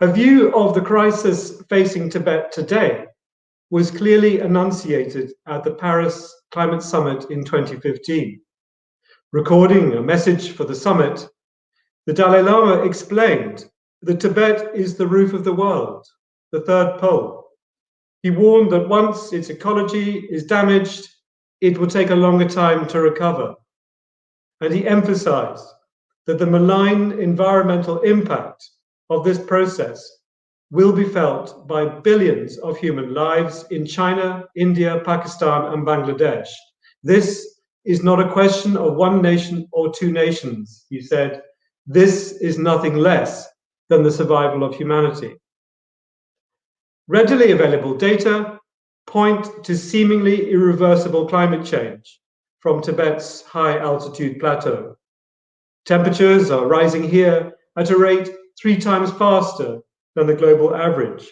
A view of the crisis facing Tibet today was clearly enunciated at the Paris Climate Summit in 2015. Recording a message for the summit, the Dalai Lama explained that Tibet is the roof of the world, the third pole. He warned that once its ecology is damaged, it will take a longer time to recover. And he emphasized that the malign environmental impact of this process will be felt by billions of human lives in China, India, Pakistan, and Bangladesh. This is not a question of one nation or two nations, he said. This is nothing less than the survival of humanity. Readily available data point to seemingly irreversible climate change from Tibet's high altitude plateau. Temperatures are rising here at a rate 3 times faster than the global average,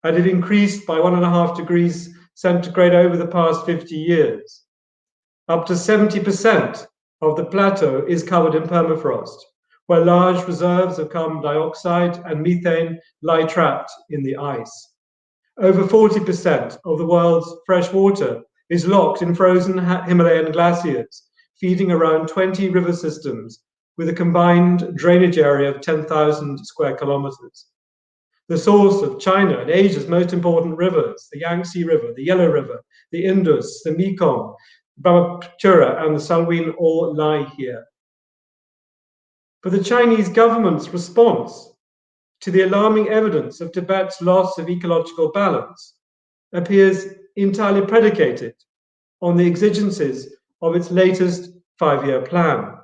and it increased by 1.5 degrees centigrade over the past 50 years. Up to 70% of the plateau is covered in permafrost, where large reserves of carbon dioxide and methane lie trapped in the ice. Over 40% of the world's fresh water is locked in frozen Himalayan glaciers, feeding around 20 river systems with a combined drainage area of 10,000 square kilometers. The source of China and Asia's most important rivers, the Yangtze River, the Yellow River, the Indus, the Mekong, Brahmaputra, and the Salween all lie here. But the Chinese government's response to the alarming evidence of Tibet's loss of ecological balance appears entirely predicated on the exigencies of its latest 5-year plan.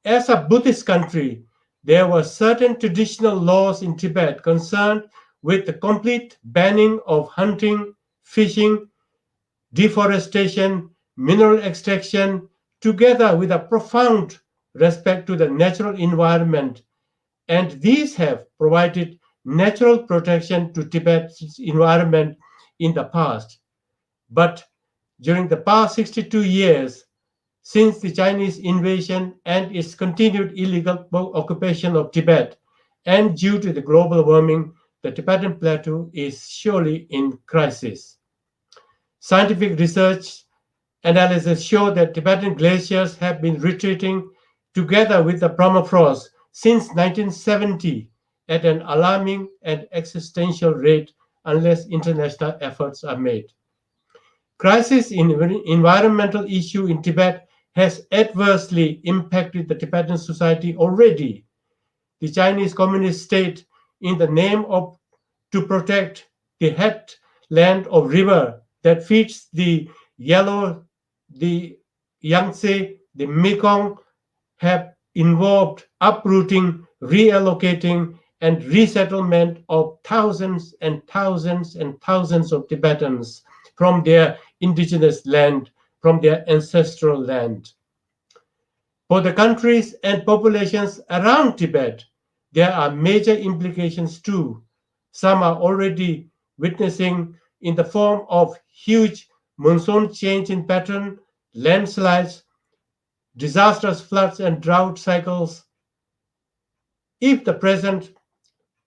As a Buddhist country, there were certain traditional laws in Tibet concerned with the complete banning of hunting, fishing, deforestation, mineral extraction, together with a profound respect to the natural environment. And these have provided natural protection to Tibet's environment in the past. But during the past 62 years, since the Chinese invasion and its continued illegal occupation of Tibet, and due to the global warming, the Tibetan plateau is surely in crisis. Scientific research analysis show that Tibetan glaciers have been retreating together with the permafrost since 1970 at an alarming and existential rate unless international efforts are made. Crisis in environmental issue in Tibet has adversely impacted the Tibetan society already. The Chinese Communist state, in the name of to protect the headland of river that feeds the Yangtze, the Mekong, have involved uprooting, reallocating, and resettlement of thousands and thousands and thousands of Tibetans from their indigenous land, from their ancestral land. For the countries and populations around Tibet, there are major implications too. Some are already witnessing in the form of huge monsoon change in pattern, landslides, disastrous floods and drought cycles. If the present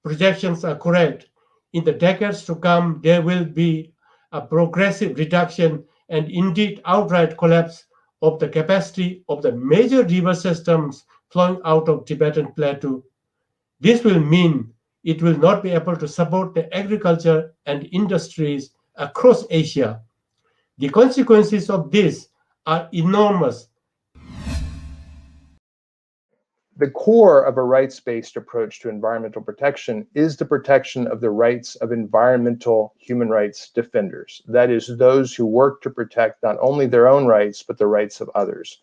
projections are correct, in the decades to come, there will be a progressive reduction and indeed outright collapse of the capacity of the major river systems flowing out of Tibetan plateau. This will mean it will not be able to support the agriculture and industries across Asia. The consequences of this are enormous. The core of a rights-based approach to environmental protection is the protection of the rights of environmental human rights defenders. That is, those who work to protect not only their own rights, but the rights of others.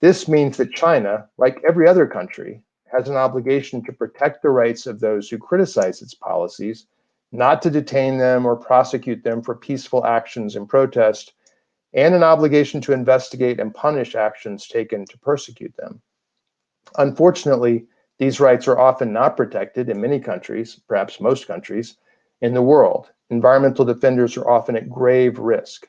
This means that China, like every other country, has an obligation to protect the rights of those who criticize its policies, not to detain them or prosecute them for peaceful actions and protest, and an obligation to investigate and punish actions taken to persecute them. Unfortunately, these rights are often not protected in many countries, perhaps most countries, in the world. Environmental defenders are often at grave risk.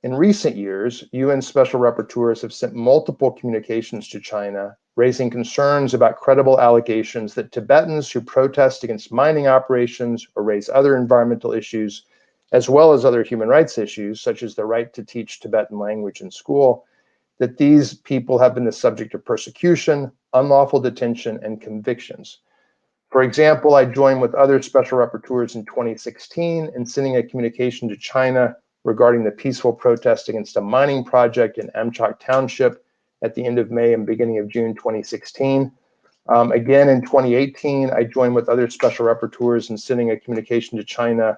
In recent years, UN special rapporteurs have sent multiple communications to China raising concerns about credible allegations that Tibetans who protest against mining operations or raise other environmental issues, as well as other human rights issues, such as the right to teach Tibetan language in school, that these people have been the subject of persecution, unlawful detention, and convictions. For example, I joined with other special rapporteurs in 2016 in sending a communication to China regarding the peaceful protest against a mining project in Amchok Township at the end of May and beginning of June 2016. Again, in 2018, I joined with other special rapporteurs in sending a communication to China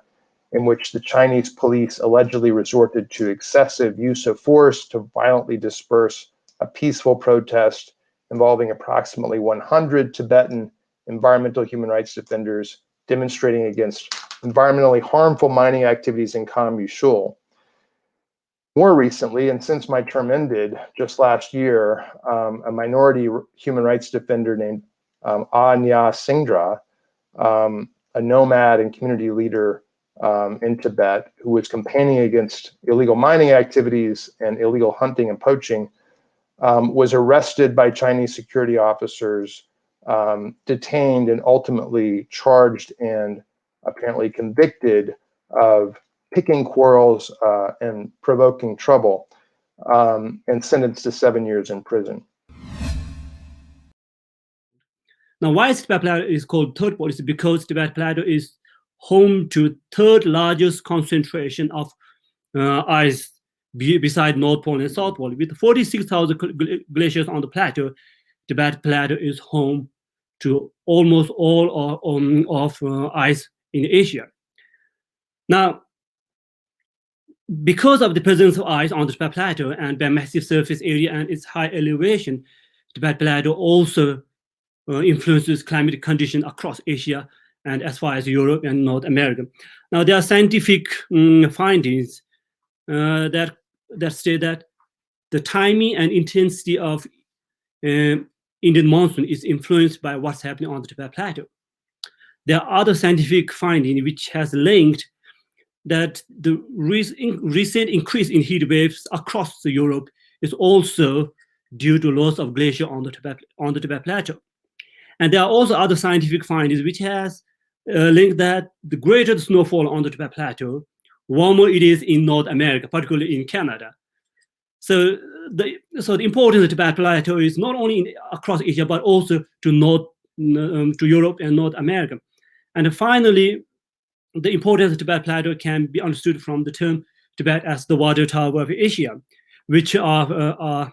in which the Chinese police allegedly resorted to excessive use of force to violently disperse a peaceful protest involving approximately 100 Tibetan environmental human rights defenders demonstrating against environmentally harmful mining activities in Kamyu Shul. More recently, and since my term ended just last year, a minority human rights defender named Anya Singdra, a nomad and community leader in Tibet, who was campaigning against illegal mining activities and illegal hunting and poaching, was arrested by Chinese security officers, detained, and ultimately charged and apparently convicted of picking quarrels and provoking trouble, and sentenced to 7 years in prison. Now, why Tibet Plateau is called third pole is because Tibet Plateau is home to third largest concentration of ice beside North Pole and South Pole. With 46,000 glaciers on the plateau, Tibet Plateau is home to almost all of ice in Asia. Now, because of the presence of ice on the Tibet Plateau and their massive surface area and its high elevation, Tibet Plateau also influences climate conditions across Asia and as far as Europe and North America. Now, there are scientific findings that say that the timing and intensity of Indian monsoon is influenced by what's happening on the Tibet Plateau. There are other scientific findings which has linked that the recent increase in heat waves across Europe is also due to loss of glacier on the Tibet Plateau. And there are also other scientific findings which has linked that the greater the snowfall on the Tibet Plateau, warmer it is in North America, particularly in Canada. So the importance of the Tibet Plateau is not only across Asia, but also to Europe and North America. And finally, the importance of the Tibet Plateau can be understood from the term Tibet as the water tower of Asia, which our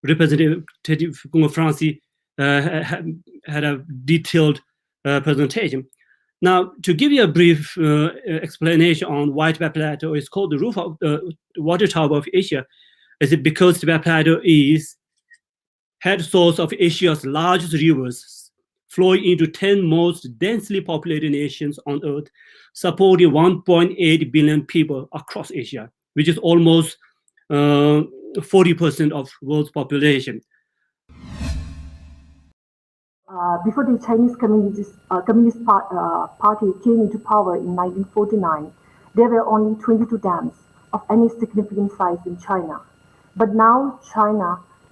Representative Francis had a detailed presentation. Now, to give you a brief explanation on why Tibet Plateau is called the roof of the water tower of Asia, is it because Tibet Plateau is head source of Asia's largest rivers, flowing into 10 most densely populated nations on Earth, supporting 1.8 billion people across Asia, which is almost 40% of world's population. Before the Chinese Communist Party came into power in 1949, there were only 22 dams of any significant size in China. But now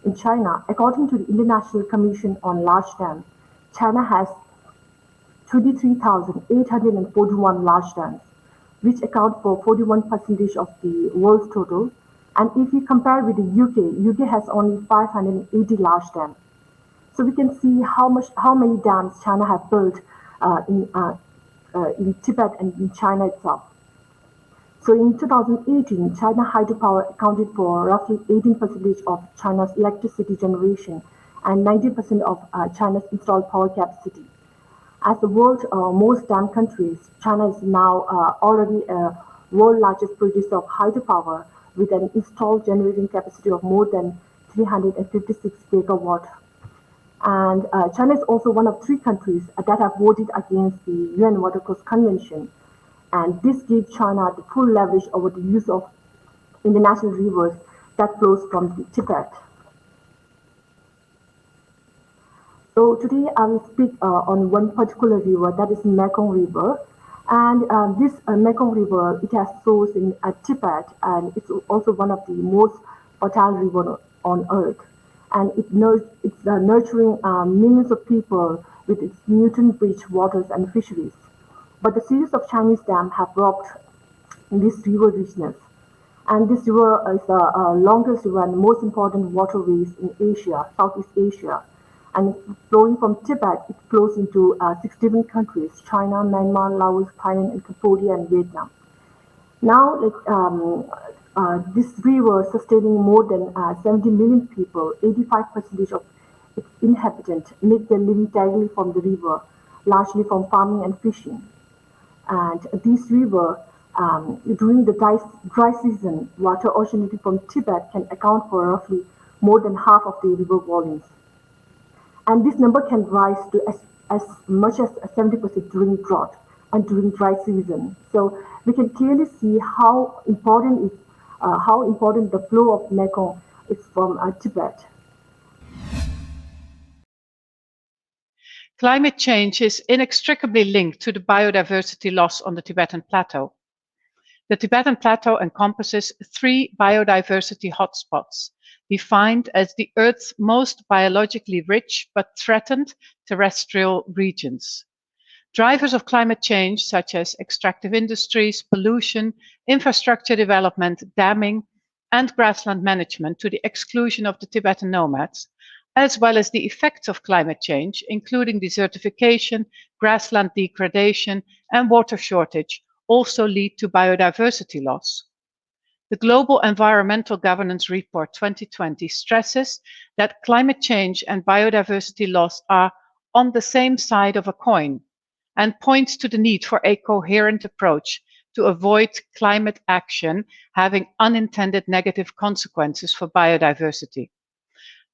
in China, according to the International Commission on Large Dams, China has 23,841 large dams, which account for 41% of the world's total. And if we compare with the UK has only 580 large dams. So we can see how many dams China have built in Tibet and in China itself. So in 2018, China hydropower accounted for roughly 18% of China's electricity generation and 90% of China's installed power capacity. As the world's most dam countries, China is now already a world largest producer of hydropower with an installed generating capacity of more than 356 gigawatt. And China is also one of 3 countries that have voted against the UN Watercourse Convention. And this gives China the full leverage over the use of international rivers that flows from the Tibet. So today I will speak on one particular river, that is Mekong River. And this Mekong River, it has source in Tibet, and it's also one of the most fertile rivers on Earth. and it's nurturing millions of people with its nutrient-rich waters and fisheries. But the series of Chinese dams have robbed this river richness. And this river is the longest river and most important waterways in Asia, Southeast Asia. And flowing from Tibet, it flows into 61 countries: China, Myanmar, Laos, Thailand, and Cambodia, and Vietnam. Now, this river sustaining more than 70 million people, 85% of its inhabitants make their living daily from the river, largely from farming and fishing. And this river, during the dry season, water originating from Tibet can account for roughly more than half of the river volumes. And this number can rise to as much as 70% during drought and during dry season. So we can clearly see how important the flow of Mekong is from Tibet. Climate change is inextricably linked to the biodiversity loss on the Tibetan Plateau. The Tibetan Plateau encompasses 3 biodiversity hotspots, defined as the Earth's most biologically rich but threatened terrestrial regions. Drivers of climate change, such as extractive industries, pollution, infrastructure development, damming, and grassland management to the exclusion of the Tibetan nomads, as well as the effects of climate change, including desertification, grassland degradation, and water shortage, also lead to biodiversity loss. The Global Environmental Governance Report 2020 stresses that climate change and biodiversity loss are on the same side of a coin, and points to the need for a coherent approach to avoid climate action having unintended negative consequences for biodiversity.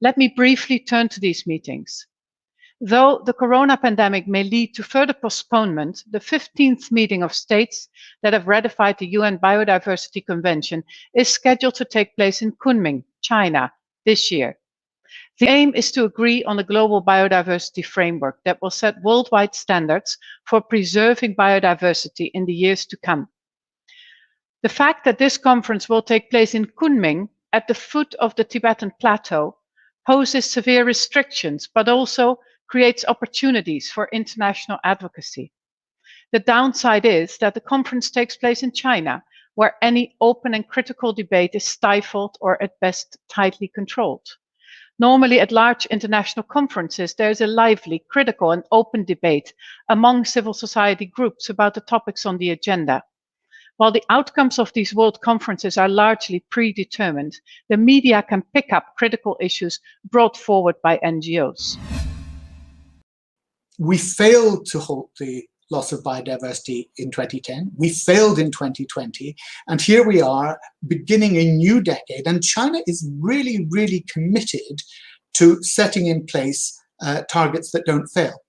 Let me briefly turn to these meetings. Though the corona pandemic may lead to further postponement, the 15th meeting of states that have ratified the UN Biodiversity Convention is scheduled to take place in Kunming, China, this year. The aim is to agree on a global biodiversity framework that will set worldwide standards for preserving biodiversity in the years to come. The fact that this conference will take place in Kunming, at the foot of the Tibetan Plateau, poses severe restrictions, but also creates opportunities for international advocacy. The downside is that the conference takes place in China, where any open and critical debate is stifled or at best tightly controlled. Normally at large international conferences, there is a lively, critical and open debate among civil society groups about the topics on the agenda. While the outcomes of these world conferences are largely predetermined, the media can pick up critical issues brought forward by NGOs. We failed to halt the loss of biodiversity in 2010. We failed in 2020. And here we are beginning a new decade. And China is really, really committed to setting in place targets that don't fail.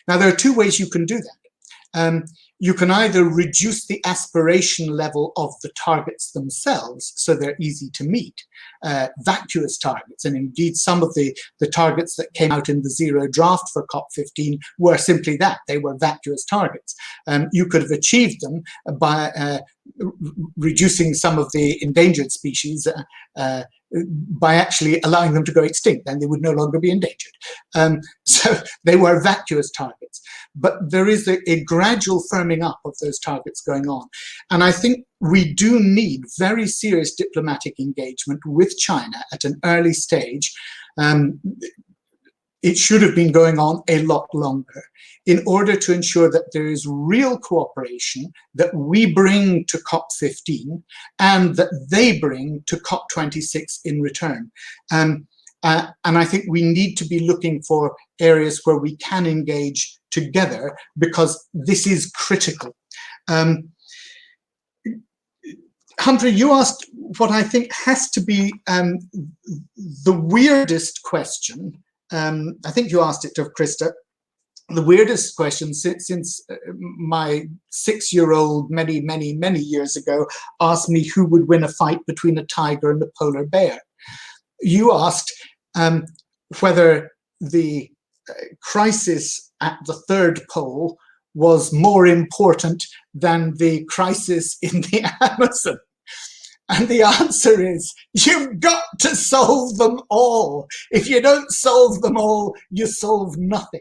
Now, there are 2 ways you can do that. You can either reduce the aspiration level of the targets themselves so they're easy to meet, vacuous targets. And indeed, some of the targets that came out in the zero draft for COP15 were simply that. They were vacuous targets. You could have achieved them by reducing some of the endangered species by actually allowing them to go extinct, then they would no longer be endangered. So they were vacuous targets. But there is a gradual firming up of those targets going on. And I think we do need very serious diplomatic engagement with China at an early stage. It should have been going on a lot longer in order to ensure that there is real cooperation that we bring to COP15 and that they bring to COP26 in return. And I think we need to be looking for areas where we can engage together because this is critical. Hunter, you asked what I think has to be the weirdest question. I think you asked it of Krista. The weirdest question since my 6-year-old many years ago asked me who would win a fight between a tiger and a polar bear. You asked whether the crisis at the third pole was more important than the crisis in the Amazon. And the answer is, you've got to solve them all. If you don't solve them all, you solve nothing.